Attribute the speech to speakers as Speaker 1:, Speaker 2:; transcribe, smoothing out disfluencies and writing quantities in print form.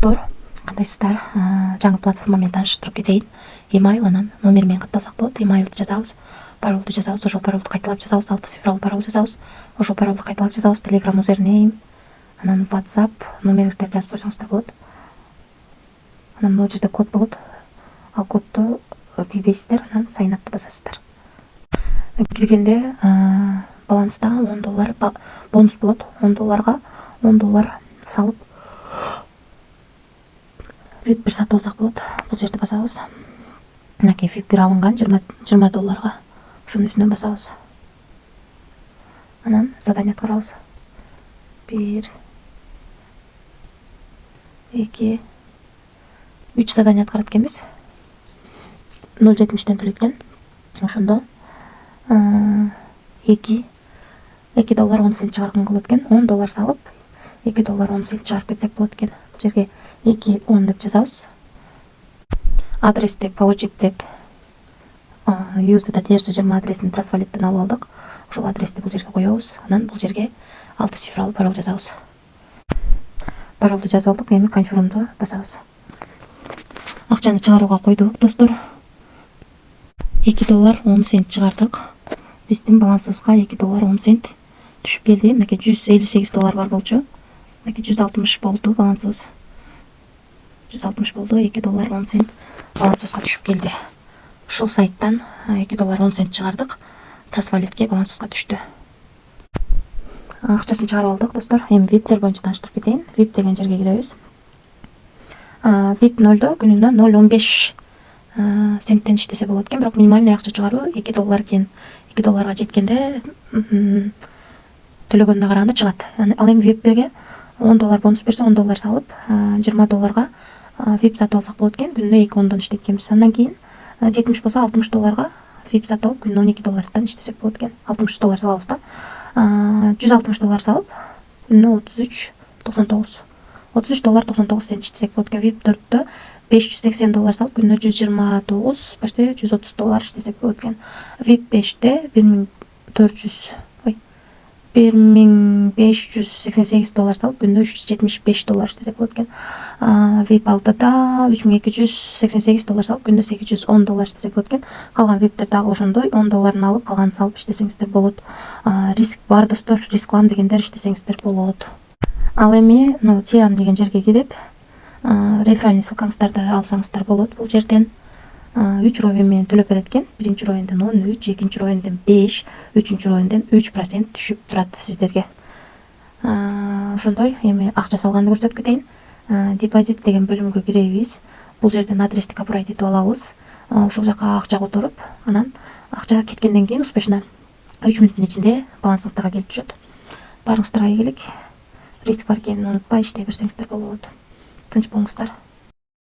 Speaker 1: достор, кандайсыздар? Жаңы платформа менен тааныштырып кетейин. Email анан номер менен каттасак болот. Emailди жазабыз, паролду жазабыз, ошол паролду кайталап жазабыз, 6 цифрлуу парол жазабыз, ошол паролду кайталап жазабыз. Telegram username, анан WhatsApp номериңизди жазып койсоңуздар болот. Анан могу жерде код болот. Ал кодду тийбейсиздер, анан sign up'ты басасыздар. Киргенде баланста $10 бонус болот. $10 $10 салып VIP 1 сатып алсак болот. Бул жерде басабыз. Мынакей VIP 1 алынган $20. Ошонун үстүнөн басабыз. Анан задание аткарабыз. 1 2 3 задание аткарат экенбиз. 0.70 төлөйт экен. Ошондо $2.10 чыгарган болот экен. $10 салып $2.10 чыгарып кетсек болот экен. Бул жерге 2.10 деп жазабыз. Адрес деп, получить деп, use data терс 20 адресин Trustwallet'тен алып алдык. Ошол адрести бул жерге коебуз. Анан бул жерге 6 цифрлуу парол жазабыз. Паролду жазып алдык, эми confirm'ду басабыз. Акчаны чыгарууга койдук, достор. $2.10 чыгардык. Биздин балансыбызга $2.10 түшүп келди. Мынакей $158 бар болчу. Мынакей 160 болду балансыбыз. 160 болду, $2.10 балансыбызга түшүп келди. Ушул сайттан $2.10 чыгардык. Trustwallet'ке балансыбызга түштү. Акчасын чыгарып алдык, достор. Эми VIP'тер боюнча тааныштырып кетейин. VIP деген жерге киребиз. VIP 0'до күнүнө 0.15 центтен иштесе болот экен, бирок минимальный акча чыгаруу $2 экен. $2 жеткенде төлөгөнүнө караганда чыгат. Ал эми VIP'ге $10 бонус берсе, $10 салып, $20 VIP сатып алсак болот экен. Күнүнө 2.10 иштейт экенбиз. Андан кийин 70 болсо $60 VIP сатып алып, күнүнө $12 иштесек болот экен. $60 салабыз да. $160 салып, күнүнө $33.99. $33.99 иштесек болот экен. VIP 4'тө $580 салып, күнүнө $129, почти $130 иштесек болот экен. VIP 5'те $1588 салып, күнүнө $375 иштесек болот экен. VIP 6'да $3288 салып, күнүнө $810 иштесек болот экен. Калган VIP'тер дагы ошондой, $10 алып, калганын салып иштесеңиздер болот. Риск бар, достор. Рисклам дегендер иштесеңиздер болот. Ал эми Tiam деген жерге кирип, реферальный ссылкаңыздарды алсаңыздар болот. Бул жерден 3 ровен менен төлөп берет экен. Биринчи ровенден 13, экинчи ровенден 5, үчүнчү ровенден 3% түшүп турат сиздерге. Ошондой, эми акча салганды көрсөтүп кетейин. Депозит деген бөлүмгө киребиз. Бул жерден адрести копирайт этип алабыз. Ошол жака акча которуп, анан акча кеткенден кийин успешно 3 мүнөттүн ичинде балансыңыздарга келип түшөт. Барыңыздарга ийгилик. Риск бар экенин унутпай иштей берсеңиздер болот. Тынч болуңуздар.